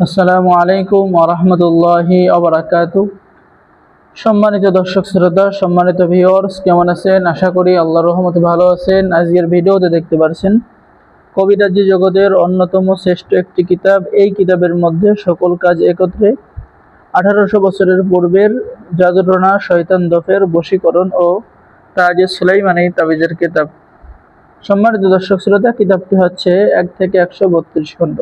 আসসালামু আলাইকুম ওয়া রাহমাতুল্লাহি ওয়া বারাকাতুহু। সম্মানিত দর্শক শ্রোতা, সম্মানিত ভিউয়ার্স, কেমন আছেন? আশা করি আল্লাহর রহমতে ভালো আছেন। আজকের ভিডিওতে দেখতে পাচ্ছেন কবিরাজি জগতের অন্যতম শ্রেষ্ঠ একটি কিতাব। এই কিতাবের মধ্যে সকল কাজ একত্রে 1800 বছরের পূর্বের জাদুটোনা, শয়তান দফের বশীকরণ ও তাজে সুলাইমানি তাবিজের কিতাব। সম্মানিত দর্শক শ্রোতা, কিতাবটি হচ্ছে 1 থেকে 132 খণ্ড।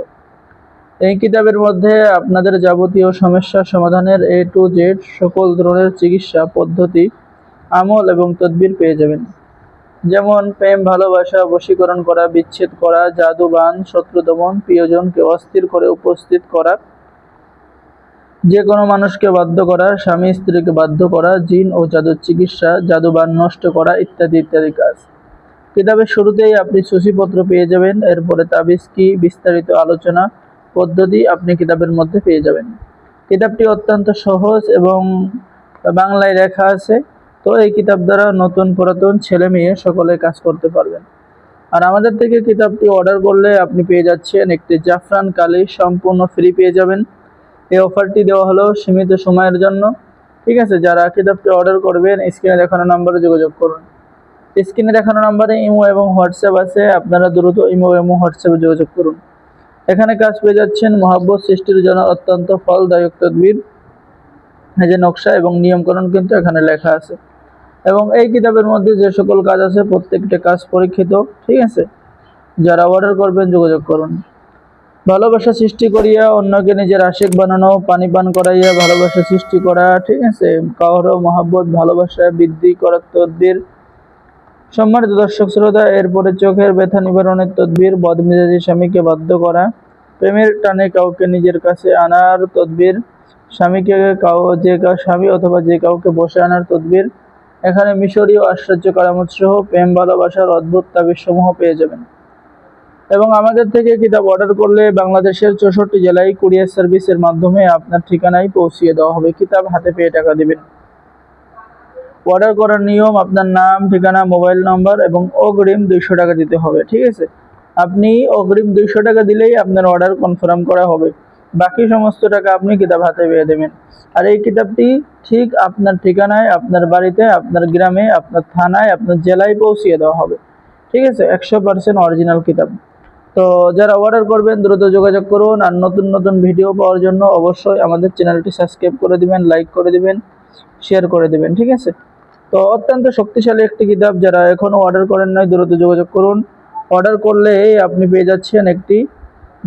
এই কিতাবের মধ্যে আপনাদের যাবতীয় সমস্যা সমাধানের A to Z সকল ধরনের চিকিৎসা পদ্ধতি, আমল এবং তদবির পেয়ে যাবেন। যেমন প্রেম, ভালোবাসা, বশীকরণ করা, বিচ্ছেদ করা, জাদুবান, শত্রু দমন, প্রিয়জনকে অস্থির করে উপস্থিত করা, যে কোনো মানুষকে বাধ্য করা, স্বামী স্ত্রীকে বাধ্য করা, জিন ও জাদুর চিকিৎসা, জাদুবান নষ্ট করা ইত্যাদি ইত্যাদি কাজ। কিতাবের শুরুতেই আপনি সূচিপত্র পেয়ে যাবেন, এরপরে তাবিজ কি বিস্তারিত আলোচনা পদ্ধতি আপনি কিতাবের মধ্যে পেয়ে যাবেন। কিতাবটি অত্যন্ত সহজ এবং বাংলায় লেখা আছে। তো এই কিতাব দ্বারা নতুন পুরাতন ছেলে মেয়ে সকলে কাজ করতে পারবেন। আর আমাদের থেকে কিতাবটি অর্ডার করলে আপনি পেয়ে যাচ্ছেন একটি জাফরান কালি সম্পূর্ণ ফ্রি পেয়ে যাবেন। এই অফারটি দেওয়া হলো সীমিত সময়ের জন্য। ঠিক আছে, যারা কিতাবটি অর্ডার করবেন স্ক্রিনে দেখানো নম্বরে যোগাযোগ করুন। স্ক্রিনে দেখানো নম্বরে ইমো এবং হোয়াটসঅ্যাপ আছে, আপনারা দ্রুত ইমো এবং হোয়াটসঅ্যাপে যোগাযোগ করুন। এখানে কাজ পেয়ে যাচ্ছেন মহব্বত সৃষ্টির জন্য অত্যন্ত ফলদায়ক তদবির, এই যে নকশা এবং নিয়মকানুন কিন্তু এখানে লেখা আছে। এবং এই কিতাবের মধ্যে যে সকল কাজ আছে প্রত্যেকটা কাজ পরীক্ষিত। ঠিক আছে, যারা অর্ডার করবেন যোগাযোগ করুন। ভালোবাসা সৃষ্টি করিয়া অন্যকে নিজের আশিক বানানো, পানি পান করাইয়া ভালোবাসা সৃষ্টি করা। ঠিক আছে, কারো মহব্বত ভালোবাসা বৃদ্ধি করার তদবির। সম্মানিত দর্শক শ্রোতা, এরপরে চোখের ব্যথা নিবারণের তদবির, বদমেজাজি স্বামীকে বাধ্য করা, প্রেমের টানে কাউকে নিজের কাছে আনার তদবির, স্বামীকে স্বামী অথবা যে কাউকে বসে আনার তদবির। এখানে মিশরীয় আশ্চর্য কারামত সহ প্রেম ভালোবাসার অদ্ভুত তাবিজ সমূহ পেয়ে যাবেন। এবং আমাদের থেকে কিতাব অর্ডার করলে বাংলাদেশের 64 জেলায় কুরিয়ার সার্ভিসের মাধ্যমে আপনার ঠিকানায় পৌঁছিয়ে দেওয়া হবে। কিতাব হাতে পেয়ে টাকা দিবেন। অর্ডার করার নিয়ম, আপনার নাম, ঠিকানা, মোবাইল নাম্বার এবং অগ্রিম 200 টাকা দিতে হবে। ঠিক আছে, আপনি অগ্রিম 200 টাকা দিলেই আপনার অর্ডার কনফার্ম করা হবে। বাকি সমস্ত টাকা আপনি কিতাব হাতে পেয়ে দেবেন। আর এই কিতাবটি ঠিক আপনার ঠিকানায়, আপনার বাড়িতে, আপনার গ্রামে, আপনার থানায়, আপনার জেলায় পৌঁছিয়ে দেওয়া হবে। ঠিক আছে, 100% অরিজিনাল কিতাব। তো যারা অর্ডার করবেন দ্রুত যোগাযোগ করুন। আর নতুন নতুন ভিডিও পাওয়ার জন্য অবশ্যই আমাদের চ্যানেলটি সাবস্ক্রাইব করে দিবেন, লাইক করে দিবেন, শেয়ার করে দিবেন। ঠিক আছে, তো অত্যন্ত শক্তিশালী একটি কিতাব। যারা এখনও অর্ডার করেন নাই দ্রুত যোগাযোগ করুন। অর্ডার করলে আপনি পেয়ে যাচ্ছেন একটি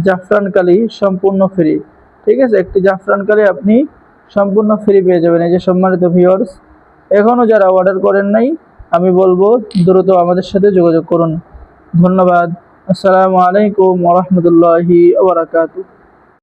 জাফরান কালি সম্পূর্ণ ফ্রি। ঠিক আছে, একটি জাফরান কালি আপনি সম্পূর্ণ ফ্রি পেয়ে যাবেন। এই যে সম্মানিত ভিউয়ার্স, এখনও যারা অর্ডার করেন নাই আমি বলবো দ্রুত আমাদের সাথে যোগাযোগ করুন। ধন্যবাদ। আসসালামু আলাইকুম ওয়া রাহমাতুল্লাহি ওয়া বারাকাতুহু।